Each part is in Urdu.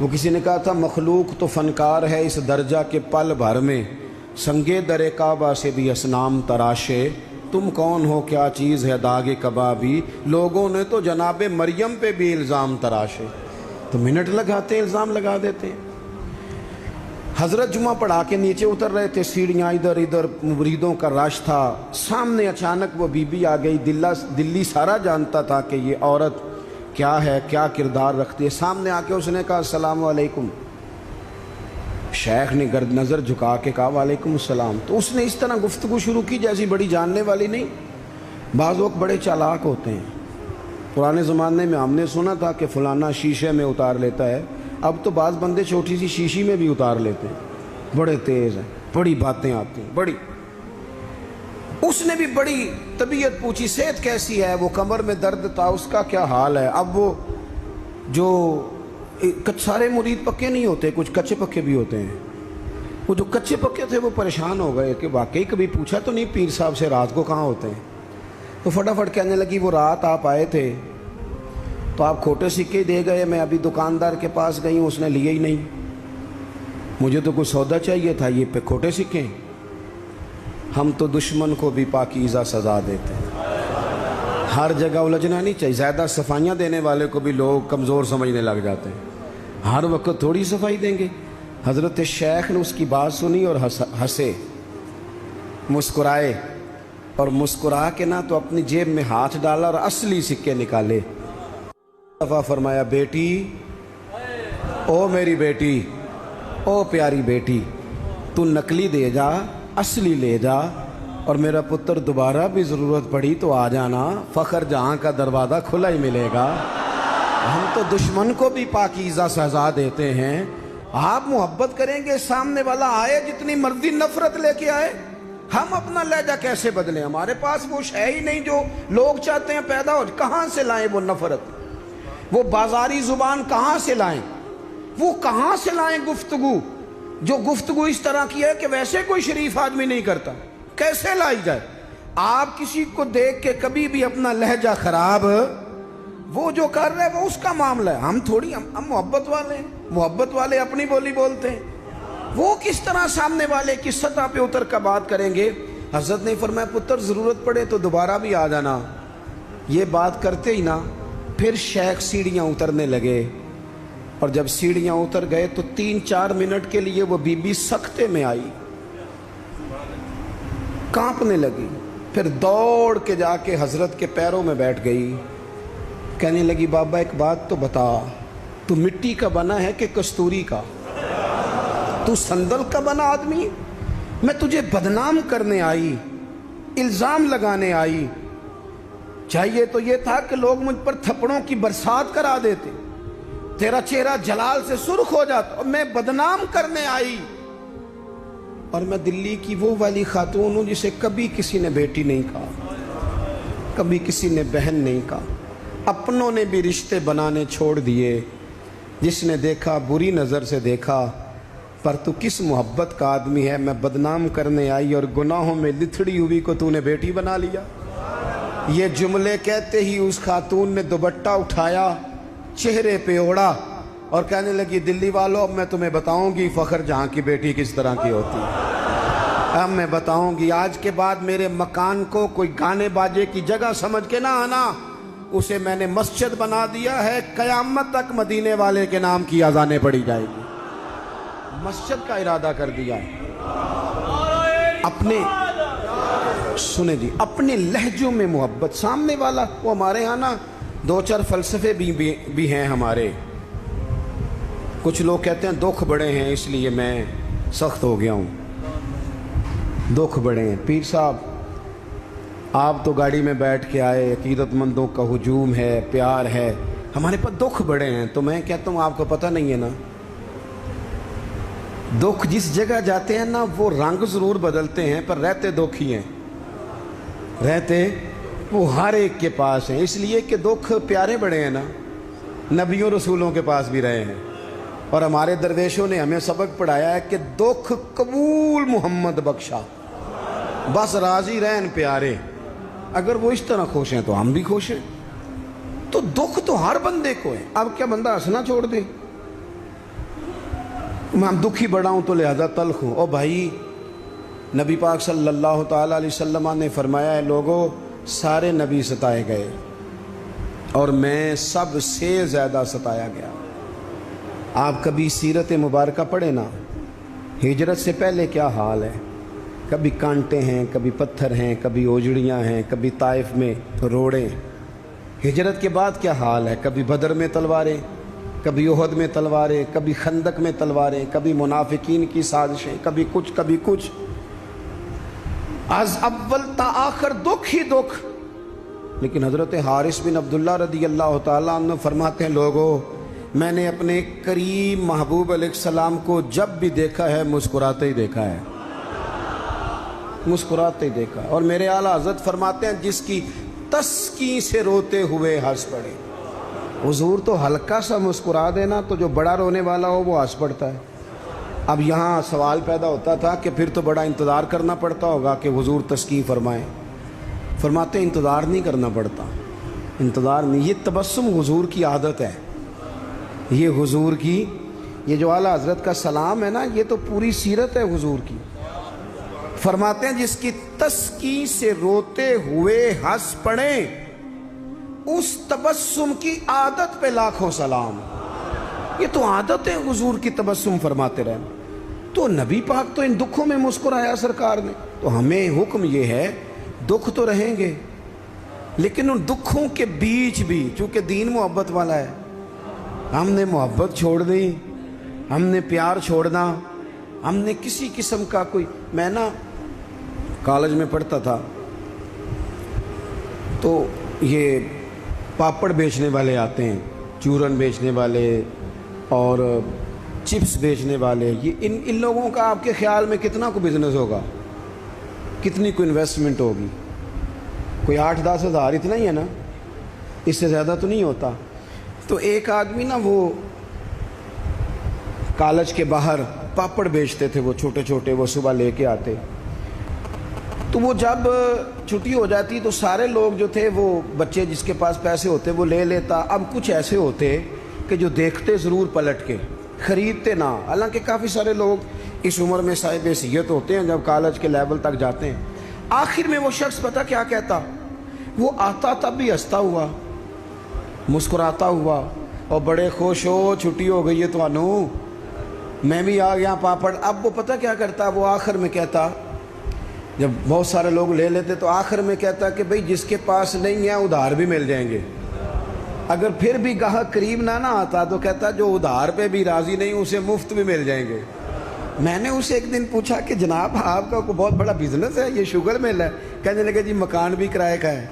وہ کسی نے کہا تھا مخلوق تو فنکار ہے اس درجہ کے پل بھر میں، سنگے در کعبہ سے بھی اصنام تراشے، تم کون ہو کیا چیز ہے داغ کبابی، لوگوں نے تو جناب مریم پہ بھی الزام تراشے۔ تو منٹ لگاتے الزام لگا دیتے ہیں۔ حضرت جمعہ پڑھا کے نیچے اتر رہے تھے، سیڑھیاں ادھر ادھر، مریدوں کا رش تھا، سامنے اچانک وہ بی بی آ گئی۔ دلی سارا جانتا تھا کہ یہ عورت کیا ہے، کیا کردار رکھتی ہے۔ سامنے آ کے اس نے کہا السلام علیکم۔ شیخ نے گرد نظر جھکا کے کہا وعلیکم السلام۔ تو اس نے اس طرح گفتگو شروع کی جیسی بڑی جاننے والی نہیں۔ بعض لوگ بڑے چالاک ہوتے ہیں۔ پرانے زمانے میں ہم نے سنا تھا کہ فلانا شیشے میں اتار لیتا ہے، اب تو بعض بندے چھوٹی سی شیشی میں بھی اتار لیتے ہیں، بڑے تیز ہیں، بڑی باتیں آتی ہیں، بڑی۔ اس نے بھی بڑی طبیعت پوچھی، صحت کیسی ہے، وہ کمر میں درد تھا، اس کا کیا حال ہے۔ اب وہ جو سارے مرید پکے نہیں ہوتے، کچھ کچے پکے بھی ہوتے ہیں۔ وہ جو کچے پکے تھے وہ پریشان ہو گئے کہ واقعی کبھی پوچھا تو نہیں پیر صاحب سے رات کو کہاں ہوتے ہیں۔ تو فٹافٹ کہنے لگی وہ رات آپ آئے تھے تو آپ کھوٹے سکے دے گئے، میں ابھی دکاندار کے پاس گئی ہوں، اس نے لیے ہی نہیں، مجھے تو کوئی سودا چاہیے تھا، یہ پہ کھوٹے سکے۔ ہم تو دشمن کو بھی پاکیزہ سزا دیتے ہیں۔ ہر جگہ الجھنا نہیں چاہیے، زیادہ صفائیاں دینے والے کو بھی لوگ کمزور سمجھنے لگ جاتے ہیں۔ ہر وقت تھوڑی صفائی دیں گے۔ حضرت شیخ نے اس کی بات سنی اور ہنسے، مسکرائے، اور مسکرا کے نہ تو اپنی جیب میں ہاتھ ڈالا اور اصلی سکے نکالے۔ دفعہ فرمایا بیٹی، او میری بیٹی، او پیاری بیٹی، تو نقلی دے جا، اصلی لے جا، اور میرا پتر دوبارہ بھی ضرورت پڑی تو آ جانا، فخر جہاں کا دروازہ کھلا ہی ملے گا۔ ہم تو دشمن کو بھی پاکیزہ سزا دیتے ہیں۔ آپ محبت کریں گے، سامنے والا آئے جتنی مرضی نفرت لے کے آئے، ہم اپنا لہجہ کیسے بدلیں؟ ہمارے پاس وہ ہے ہی نہیں جو لوگ چاہتے ہیں پیدا ہو۔ کہاں سے لائیں وہ نفرت، وہ بازاری زبان کہاں سے لائیں، وہ کہاں سے لائیں گفتگو جو گفتگو اس طرح کی ہے کہ ویسے کوئی شریف آدمی نہیں کرتا، کیسے لائی جائے؟ آپ کسی کو دیکھ کے کبھی بھی اپنا لہجہ خراب، وہ جو کر رہے وہ اس کا معاملہ ہے، ہم تھوڑی، ہم محبت والے ہیں، محبت والے اپنی بولی بولتے ہیں۔ وہ کس طرح سامنے والے کی سطح پہ اتر کر بات کریں گے؟ حضرت نے فرمایا پتر ضرورت پڑے تو دوبارہ بھی آ جانا۔ یہ بات کرتے ہی نا پھر شیخ سیڑھیاں اترنے لگے، اور جب سیڑھیاں اتر گئے تو 3-4 منٹ کے لیے وہ بی بی سکتے میں آئی، کانپنے لگی، پھر دوڑ کے جا کے حضرت کے پیروں میں بیٹھ گئی، کہنے لگی بابا ایک بات تو بتا، تو مٹی کا بنا ہے کہ کستوری کا؟ تو سندل کا بنا آدمی؟ میں تجھے بدنام کرنے آئی، الزام لگانے آئی، چاہیے تو یہ تھا کہ لوگ مجھ پر تھپڑوں کی برسات کرا دیتے، تیرا چہرہ جلال سے سرخ ہو جاتا، اور میں بدنام کرنے آئی۔ اور میں دلی کی وہ والی خاتون ہوں جسے کبھی کسی نے بیٹی نہیں کہا، کبھی کسی نے بہن نہیں کہا، اپنوں نے بھی رشتے بنانے چھوڑ دیے، جس نے دیکھا بری نظر سے دیکھا، پر تو کس محبت کا آدمی ہے، میں بدنام کرنے آئی اور گناہوں میں لتھڑی ہوئی کو تو نے بیٹی بنا لیا۔ یہ جملے کہتے ہی اس خاتون نے دوپٹہ اٹھایا، چہرے پہ اوڑا، اور کہنے لگی دلی والوں اب میں تمہیں بتاؤں گی فخر جہاں کی بیٹی کس طرح کی ہوتی ہے، اب میں بتاؤں گی۔ آج کے بعد میرے مکان کو کوئی گانے باجے کی جگہ سمجھ کے نہ آنا، اسے میں نے مسجد بنا دیا ہے، قیامت تک مدینے والے کے نام کی اذانیں پڑھی جائے گی، مسجد کا ارادہ کر دیا ہے۔ اپنے سنیں جی، اپنے لہجوں میں محبت، سامنے والا وہ ہمارے ہاں نا 2-4 فلسفے بھی ہیں ہمارے۔ کچھ لوگ کہتے ہیں دکھ بڑے ہیں اس لیے میں سخت ہو گیا ہوں، دکھ بڑے ہیں۔ پیر صاحب آپ تو گاڑی میں بیٹھ کے آئے، عقیدت مندوں کا ہجوم ہے، پیار ہے، ہمارے پاس دکھ بڑے ہیں، تو میں کہتا ہوں آپ کو پتہ نہیں ہے نا، دکھ جس جگہ جاتے ہیں نا وہ رنگ ضرور بدلتے ہیں پر رہتے دکھ ہی ہیں، رہتے وہ ہر ایک کے پاس ہیں، اس لیے کہ دکھ پیارے بڑے ہیں نا، نبیوں رسولوں کے پاس بھی رہے ہیں، اور ہمارے درویشوں نے ہمیں سبق پڑھایا ہے کہ دکھ قبول محمد بخشا، بس راضی رہن پیارے، اگر وہ اس طرح خوش ہیں تو ہم بھی خوش ہیں۔ تو دکھ تو ہر بندے کو ہے، اب کیا بندہ ہنسنا چھوڑ دے؟ میں دکھی بڑا ہوں تو لہذا تلخ ہوں۔ او بھائی، نبی پاک صلی اللہ تعالیٰ علیہ وسلم نے فرمایا ہے لوگوں سارے نبی ستائے گئے اور میں سب سے زیادہ ستایا گیا۔ آپ کبھی سیرت مبارکہ پڑھیں نا، ہجرت سے پہلے کیا حال ہے، کبھی کانٹے ہیں، کبھی پتھر ہیں، کبھی اوجڑیاں ہیں، کبھی طائف میں روڑیں۔ ہجرت کے بعد کیا حال ہے، کبھی بدر میں تلواریں، کبھی احد میں تلواریں، کبھی خندق میں تلواریں، کبھی منافقین کی سازشیں، کبھی کچھ از اول تا آخر دکھ ہی دکھ۔ لیکن حضرت حارث بن عبداللہ رضی اللہ تعالیٰ عنہ فرماتے ہیں لوگوں میں نے اپنے کریم محبوب علیہ السلام کو جب بھی دیکھا ہے مسکراتے ہی دیکھا ہے، مسکراتے ہی دیکھا ہے۔ اور میرے اعلیٰ حضرت فرماتے ہیں جس کی تسکین سے روتے ہوئے ہنس پڑے۔ حضور تو ہلکا سا مسکرا دینا تو جو بڑا رونے والا ہو وہ ہنس پڑتا ہے۔ اب یہاں سوال پیدا ہوتا تھا کہ پھر تو بڑا انتظار کرنا پڑتا ہوگا کہ حضور تسکین فرمائیں۔ فرماتے ہیں انتظار نہیں کرنا پڑتا، انتظار نہیں، یہ تبسم حضور کی عادت ہے، یہ حضور کی، یہ جو اعلیٰ حضرت کا سلام ہے نا، یہ تو پوری سیرت ہے حضور کی۔ فرماتے ہیں جس کی تسکین سے روتے ہوئے ہنس پڑے اس تبسم کی عادت پہ لاکھوں سلام۔ یہ تو عادت ہے حضور کی تبسم فرماتے رہنا۔ تو نبی پاک تو ان دکھوں میں مسکرایا سرکار نے، تو ہمیں حکم یہ ہے دکھ تو رہیں گے لیکن ان دکھوں کے بیچ بھی، چونکہ دین محبت والا ہے، ہم نے محبت چھوڑ دی، ہم نے پیار چھوڑنا، ہم نے کسی قسم کا کوئی، میں نا کالج میں پڑھتا تھا تو یہ پاپڑ بیچنے والے آتے ہیں، چورن بیچنے والے اور چپس بیچنے والے، یہ ان لوگوں کا آپ کے خیال میں کتنا کو بزنس ہوگا، کتنی کو انویسٹمنٹ ہوگی؟ کوئی 8-10 ہزار اتنا ہی ہے نا، اس سے زیادہ تو نہیں ہوتا۔ تو ایک آدمی نا وہ کالج کے باہر پاپڑ بیچتے تھے، وہ چھوٹے چھوٹے، وہ صبح لے کے آتے، تو وہ جب چھٹی ہو جاتی تو سارے لوگ جو تھے، وہ بچے جس کے پاس پیسے ہوتے وہ لے لیتا۔ اب کچھ ایسے ہوتے کہ جو دیکھتے ضرور پلٹ کے، خریدتے نہ، حالانکہ کافی سارے لوگ اس عمر میں صاحب حیثیت ہوتے ہیں جب کالج کے لیول تک جاتے ہیں۔ آخر میں وہ شخص پتہ کیا کہتا، وہ آتا تب بھی ہنستا ہوا، مسکراتا ہوا، اور بڑے خوش ہو چھٹی ہو گئی ہے تو انو میں بھی آ گیا پاپڑ۔ اب وہ پتہ کیا کرتا، وہ آخر میں کہتا، جب بہت سارے لوگ لے لیتے تو آخر میں کہتا کہ بھئی جس کے پاس نہیں ہے ادھار بھی مل جائیں گے۔ اگر پھر بھی گاہک قریب نہ آتا تو کہتا جو ادھار پہ بھی راضی نہیں اسے مفت بھی مل جائیں گے۔ میں نے اسے ایک دن پوچھا کہ جناب آپ کا کوئی بہت بڑا بزنس ہے، یہ شوگر مل ہے؟ کہنے لگے جی مکان بھی کرائے کا ہے،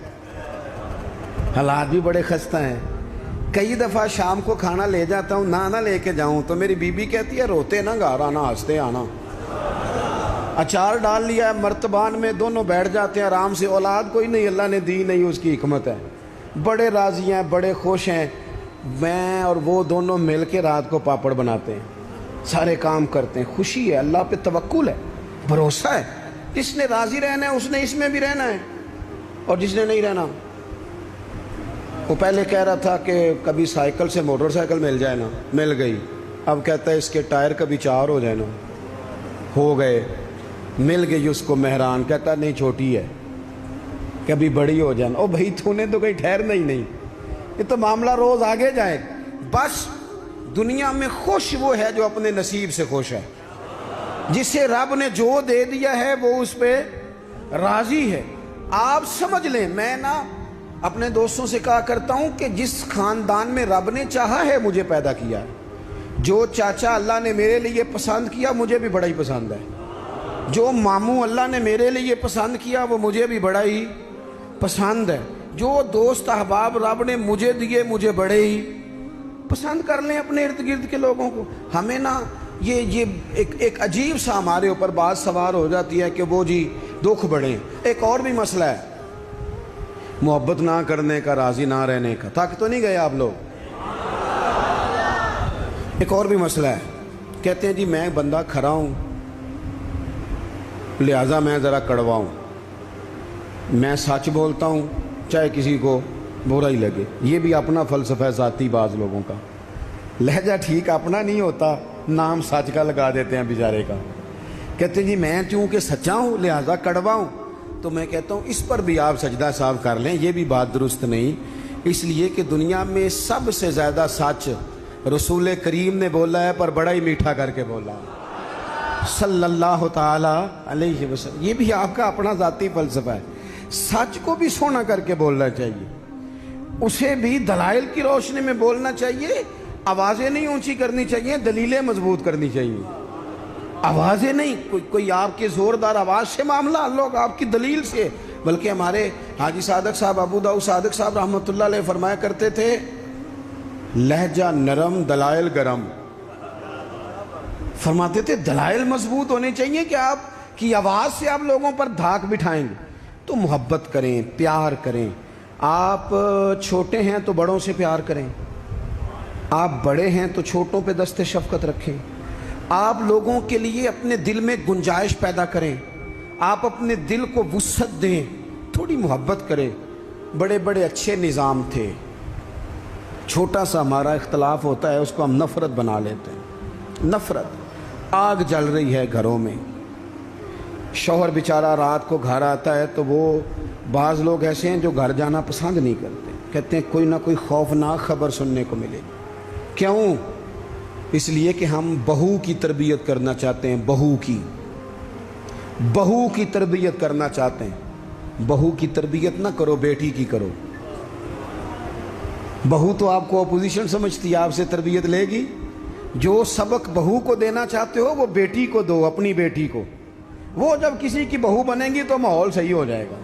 حالات بھی بڑے خستہ ہیں، کئی دفعہ شام کو کھانا لے جاتا ہوں، نہ لے کے جاؤں تو میری بیوی کہتی ہے روتے نہ گھر آنا، ہنستے آنا۔ اچار ڈال لیا ہے مرتبان میں، دونوں بیٹھ جاتے ہیں آرام سے، اولاد کوئی نہیں، اللہ نے دی نہیں، اس کی حکمت ہے، بڑے راضی ہیں، بڑے خوش ہیں۔ میں اور وہ دونوں مل کے رات کو پاپڑ بناتے ہیں، سارے کام کرتے ہیں، خوشی ہے، اللہ پہ توکل ہے، بھروسہ ہے۔ جس نے راضی رہنا ہے اس نے اس میں بھی رہنا ہے، اور جس نے نہیں رہنا، وہ پہلے کہہ رہا تھا کہ کبھی سائیکل سے موٹر سائیکل مل جائے نا، مل گئی، اب کہتا ہے اس کے ٹائر کبھی 4 ہو جائے نا، ہو گئے، مل گئی اس کو مہران، کہتا نہیں چھوٹی ہے، کبھی بڑی ہو جائے نا۔ او بھائی تو نے تو کہیں ٹھہرنا ہی نہیں، یہ تو معاملہ روز آگے جائے۔ بس دنیا میں خوش وہ ہے جو اپنے نصیب سے خوش ہے، جسے رب نے جو دے دیا ہے وہ اس پہ راضی ہے۔ آپ سمجھ لیں، میں نا اپنے دوستوں سے کہا کرتا ہوں کہ جس خاندان میں رب نے چاہا ہے مجھے پیدا کیا، جو چاچا اللہ نے میرے لیے پسند کیا مجھے بھی بڑا ہی پسند ہے، جو ماموں اللہ نے میرے لیے پسند کیا وہ مجھے بھی بڑا ہی پسند ہے، جو دوست احباب رب نے مجھے دیے مجھے بڑے ہی پسند کر لیں اپنے ارد گرد کے لوگوں کو۔ ہمیں نا یہ ایک عجیب سا ہمارے اوپر بات سوار ہو جاتی ہے کہ وہ جی دکھ بڑھیں۔ ایک اور بھی مسئلہ ہے محبت نہ کرنے کا، راضی نہ رہنے کا، تھک تو نہیں گئے آپ لوگ؟ ایک اور بھی مسئلہ ہے، کہتے ہیں جی میں بندہ کھرا ہوں لہٰذا میں ذرا کڑوا ہوں، میں سچ بولتا ہوں چاہے کسی کو برا ہی لگے۔ یہ بھی اپنا فلسفہ ذاتی بعض لوگوں کا، لہجہ ٹھیک اپنا نہیں ہوتا نام سچ کا لگا دیتے ہیں بیچارے کا. کہتے ہیں جی میں چونکہ سچا ہوں لہذا کڑوا ہوں. تو میں کہتا ہوں اس پر بھی آپ سجدہ صاحب کر لیں, یہ بھی بات درست نہیں. اس لیے کہ دنیا میں سب سے زیادہ سچ رسول کریم نے بولا ہے, پر بڑا ہی میٹھا کر کے بولا صلی اللہ تعالی علیہ وسلم. یہ بھی آپ کا اپنا ذاتی فلسفہ ہے. سچ کو بھی سونا کر کے بولنا چاہیے, اسے بھی دلائل کی روشنی میں بولنا چاہیے. آوازیں نہیں اونچی کرنی چاہیے, دلیلیں مضبوط کرنی چاہیے. آوازیں نہیں, کوئی آپ کے زوردار آواز سے معاملہ, لوگ آپ کی دلیل سے. بلکہ ہمارے حاجی صادق صاحب, ابو داؤد صادق صاحب رحمۃ اللہ علیہ فرمایا کرتے تھے لہجہ نرم دلائل گرم. فرماتے تھے دلائل مضبوط ہونے چاہیے کہ آپ کی آواز سے آپ لوگوں پر دھاک بٹھائیں گے. تو محبت کریں, پیار کریں. آپ چھوٹے ہیں تو بڑوں سے پیار کریں, آپ بڑے ہیں تو چھوٹوں پہ دست شفقت رکھیں. آپ لوگوں کے لیے اپنے دل میں گنجائش پیدا کریں, آپ اپنے دل کو وسعت دیں, تھوڑی محبت کریں. بڑے بڑے اچھے نظام تھے, چھوٹا سا ہمارا اختلاف ہوتا ہے اس کو ہم نفرت بنا لیتے ہیں. نفرت, آگ جل رہی ہے گھروں میں, شوہر بیچارہ رات کو گھر آتا ہے تو وہ بعض لوگ ایسے ہیں جو گھر جانا پسند نہیں کرتے, کہتے ہیں کوئی نہ کوئی خوفناک خبر سننے کو ملے. کیوں؟ اس لیے کہ ہم بہو کی تربیت کرنا چاہتے ہیں. بہو کی تربیت کرنا چاہتے ہیں. بہو کی تربیت نہ کرو, بیٹی کی کرو. بہو تو آپ کو اپوزیشن سمجھتی ہے, آپ سے تربیت لے گی. جو سبق بہو کو دینا چاہتے ہو وہ بیٹی کو دو, اپنی بیٹی کو. وہ جب کسی کی بہو بنے گی تو ماحول صحیح ہو جائے گا.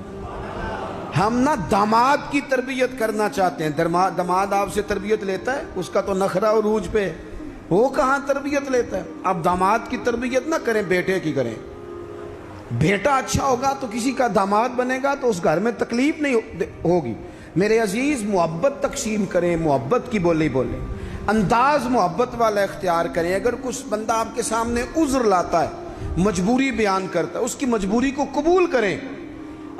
ہم نہ داماد کی تربیت کرنا چاہتے ہیں. داماد آپ سے تربیت لیتا ہے, اس کا تو نخرہ اور عروج پہ, وہ کہاں تربیت لیتا ہے. آپ داماد کی تربیت نہ کریں, بیٹے کی کریں. بیٹا اچھا ہوگا تو کسی کا داماد بنے گا تو اس گھر میں تکلیف نہیں ہوگی. میرے عزیز, محبت تقسیم کریں, محبت کی بولی بولیں, انداز محبت والا اختیار کریں. اگر کچھ بندہ آپ کے سامنے عذر لاتا ہے, مجبوری بیان کرتا ہے, اس کی مجبوری کو قبول کریں.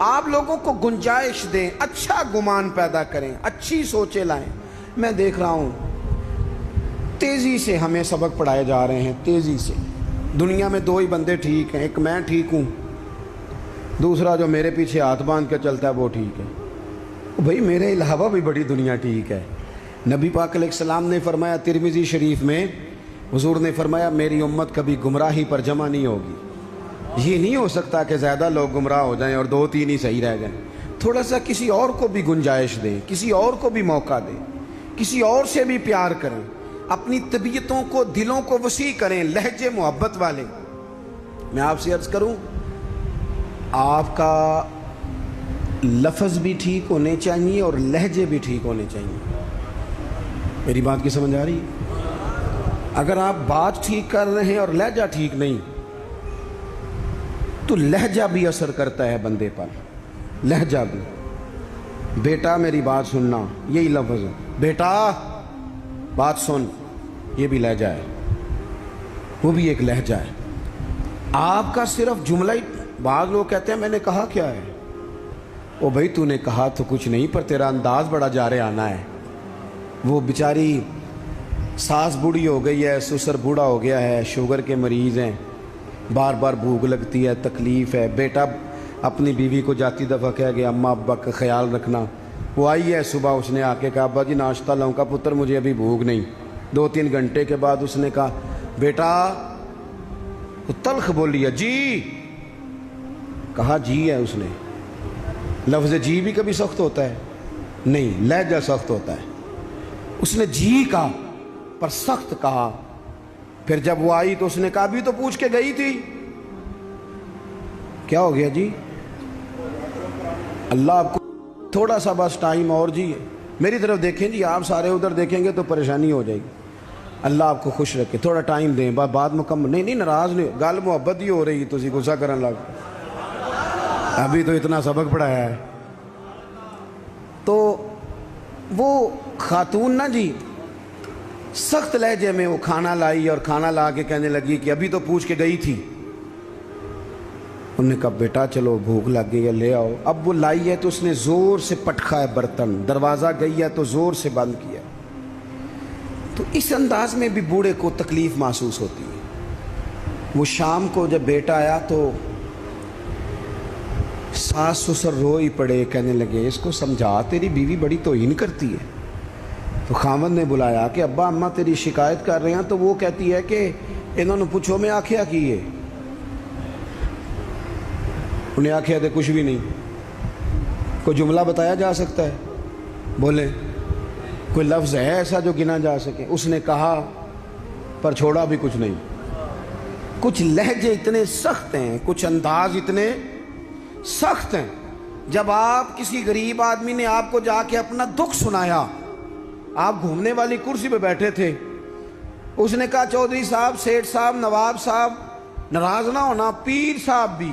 آپ لوگوں کو گنجائش دیں, اچھا گمان پیدا کریں, اچھی سوچیں لائیں. میں دیکھ رہا ہوں تیزی سے ہمیں سبق پڑھائے جا رہے ہیں, تیزی سے. دنیا میں دو ہی بندے ٹھیک ہیں, ایک میں ٹھیک ہوں, دوسرا جو میرے پیچھے ہاتھ باندھ کے چلتا ہے وہ ٹھیک ہے. بھئی میرے علاوہ بھی بڑی دنیا ٹھیک ہے. نبی پاک علیہ السلام نے فرمایا ترمذی شریف میں, حضور نے فرمایا میری امت کبھی گمراہی پر جمع نہیں ہوگی. یہ نہیں ہو سکتا کہ زیادہ لوگ گمراہ ہو جائیں اور 2-3 ہی صحیح رہ جائیں. تھوڑا سا کسی اور کو بھی گنجائش دیں, کسی اور کو بھی موقع دیں, کسی اور سے بھی پیار کریں. اپنی طبیعتوں کو, دلوں کو وسیع کریں, لہجے محبت والے. میں آپ سے عرض کروں, آپ کا لفظ بھی ٹھیک ہونے چاہیے اور لہجے بھی ٹھیک ہونے چاہیے. میری بات کی سمجھ آ رہی ہے؟ اگر آپ بات ٹھیک کر رہے ہیں اور لہجہ ٹھیک نہیں تو لہجہ بھی اثر کرتا ہے بندے پر. لہجہ بھی. بیٹا میری بات سننا, یہی لفظ ہے, بیٹا بات سن, یہ بھی لہجہ ہے, وہ بھی ایک لہجہ ہے. آپ کا صرف جملہ ہی, بعض لوگ کہتے ہیں میں نے کہا کیا ہے. او بھائی تو نے کہا تو کچھ نہیں, پر تیرا انداز بڑا جارے آنا ہے. وہ بیچاری ساس بوڑھی ہو گئی ہے, سسر بوڑھا ہو گیا ہے, شوگر کے مریض ہیں, بار بار بھوک لگتی ہے, تکلیف ہے. بیٹا اپنی بیوی کو جاتی دفعہ کہہ گیا اماں ابا کا خیال رکھنا. وہ آئی ہے صبح, اس نے آ کے کہا ابا جی ناشتہ لاؤں کا پتر, مجھے ابھی بھوک نہیں. 2-3 گھنٹے کے بعد اس نے کہا بیٹا, وہ تلخ بولی ہے, جی. کہا جی ہے اس نے. لفظ جی بھی کبھی سخت ہوتا ہے نہیں, لہجہ سخت ہوتا ہے. اس نے جی کہا پر سخت کہا. پھر جب وہ آئی تو اس نے کہا بھی تو پوچھ کے گئی تھی. کیا ہو گیا جی؟ اللہ آپ کو تھوڑا سا بس ٹائم اور جی, میری طرف دیکھیں جی, آپ سارے ادھر دیکھیں گے تو پریشانی ہو جائے گی. اللہ آپ کو خوش رکھے, تھوڑا ٹائم دیں, بات مکمل نہیں ناراض نہیں, گل محبت ہی ہو رہی, تسی غصہ کرن لگ, ابھی تو اتنا سبق پڑھایا ہے. تو وہ خاتون نا جی سخت لہجے میں وہ کھانا لائی اور کھانا لا کے کہنے لگی کہ ابھی تو پوچھ کے گئی تھی. انہوں نے کہا بیٹا چلو بھوک لگ گئی ہے لے آؤ. اب وہ لائی ہے تو اس نے زور سے پٹکا ہے برتن, دروازہ گئی ہے تو زور سے بند کیا. تو اس انداز میں بھی بوڑھے کو تکلیف محسوس ہوتی ہے۔ وہ شام کو جب بیٹا آیا تو ساس سسر رو ہی پڑے، کہنے لگے اس کو سمجھا، تیری بیوی بڑی توہین کرتی ہے۔ تو خاوند نے بلایا کہ ابا اماں تیری شکایت کر رہے ہیں، تو وہ کہتی ہے کہ انہوں نے پوچھو میں آکھیا کی ہے، انہیں آکھیا تھے کچھ بھی نہیں۔ کوئی جملہ بتایا جا سکتا ہے؟ بولیں، کوئی لفظ ہے ایسا جو گنا جا سکے؟ اس نے کہا پر چھوڑا بھی کچھ نہیں۔ کچھ لہجے اتنے سخت ہیں، کچھ انداز اتنے سخت ہیں۔ جب آپ کسی غریب آدمی نے آپ کو جا کے اپنا دکھ سنایا، آپ گھومنے والی کرسی پہ بیٹھے تھے، اس نے کہا چودھری صاحب، سیٹھ صاحب، نواب صاحب ناراض نہ ہونا، پیر صاحب بھی،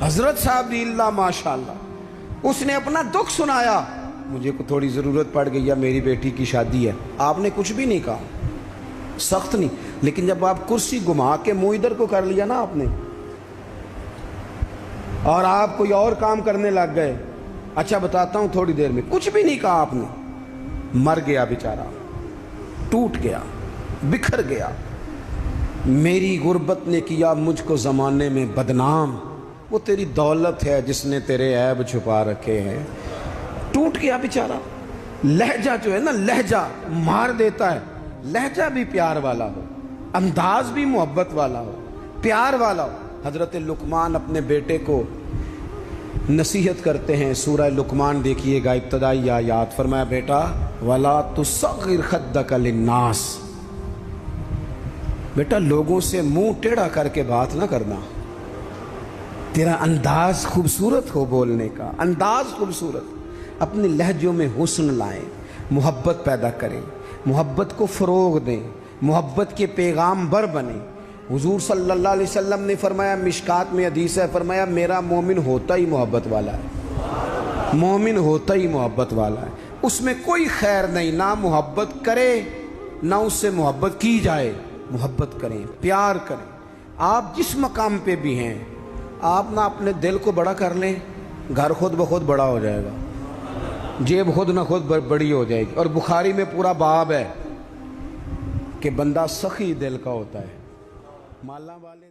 حضرت صاحب بھی، اللہ ماشاءاللہ، اس نے اپنا دکھ سنایا، مجھے کو تھوڑی ضرورت پڑ گئی ہے، میری بیٹی کی شادی ہے۔ آپ نے کچھ بھی نہیں کہا، سخت نہیں۔ لیکن جب آپ کرسی گھما کے منہ ادھر کو کر لیا نا آپ نے، اور آپ کوئی اور کام کرنے لگ گئے، اچھا بتاتا ہوں، تھوڑی دیر میں کچھ بھی نہیں کہا آپ نے، مر گیا بیچارہ، ٹوٹ گیا، بکھر گیا۔ میری غربت نے کیا مجھ کو زمانے میں بدنام، وہ تیری دولت ہے جس نے تیرے عیب چھپا رکھے ہیں۔ ٹوٹ گیا بیچارہ۔ لہجہ جو ہے نا، لہجہ مار دیتا ہے۔ لہجہ بھی پیار والا ہو، انداز بھی محبت والا ہو، پیار والا ہو۔ حضرت لقمان اپنے بیٹے کو نصیحت کرتے ہیں، سورہ لقمان دیکھیے گا، ابتدائی آیات، فرمایا بیٹا وَلَا تُصَغِّرْ خَدَّكَ لِلنَّاسِ، بیٹا لوگوں سے منہ ٹیڑھا کر کے بات نہ کرنا، تیرا انداز خوبصورت ہو، بولنے کا انداز خوبصورت، اپنے لہجوں میں حسن لائیں، محبت پیدا کریں، محبت کو فروغ دیں، محبت کے پیغام بر بنیں۔ حضور صلی اللہ علیہ وسلم نے فرمایا، مشکات میں حدیث ہے، فرمایا میرا مومن ہوتا ہی محبت والا ہے، مومن ہوتا ہی محبت والا ہے، اس میں کوئی خیر نہیں، نہ محبت کرے نہ اس سے محبت کی جائے۔ محبت کریں، پیار کریں۔ آپ جس مقام پہ بھی ہیں، آپ نہ اپنے دل کو بڑا کر لیں، گھر خود بخود بڑا ہو جائے گا، جیب خود نہ خود بڑی ہو جائے گی۔ اور بخاری میں پورا باب ہے کہ بندہ سخی دل کا ہوتا ہے، مالا والے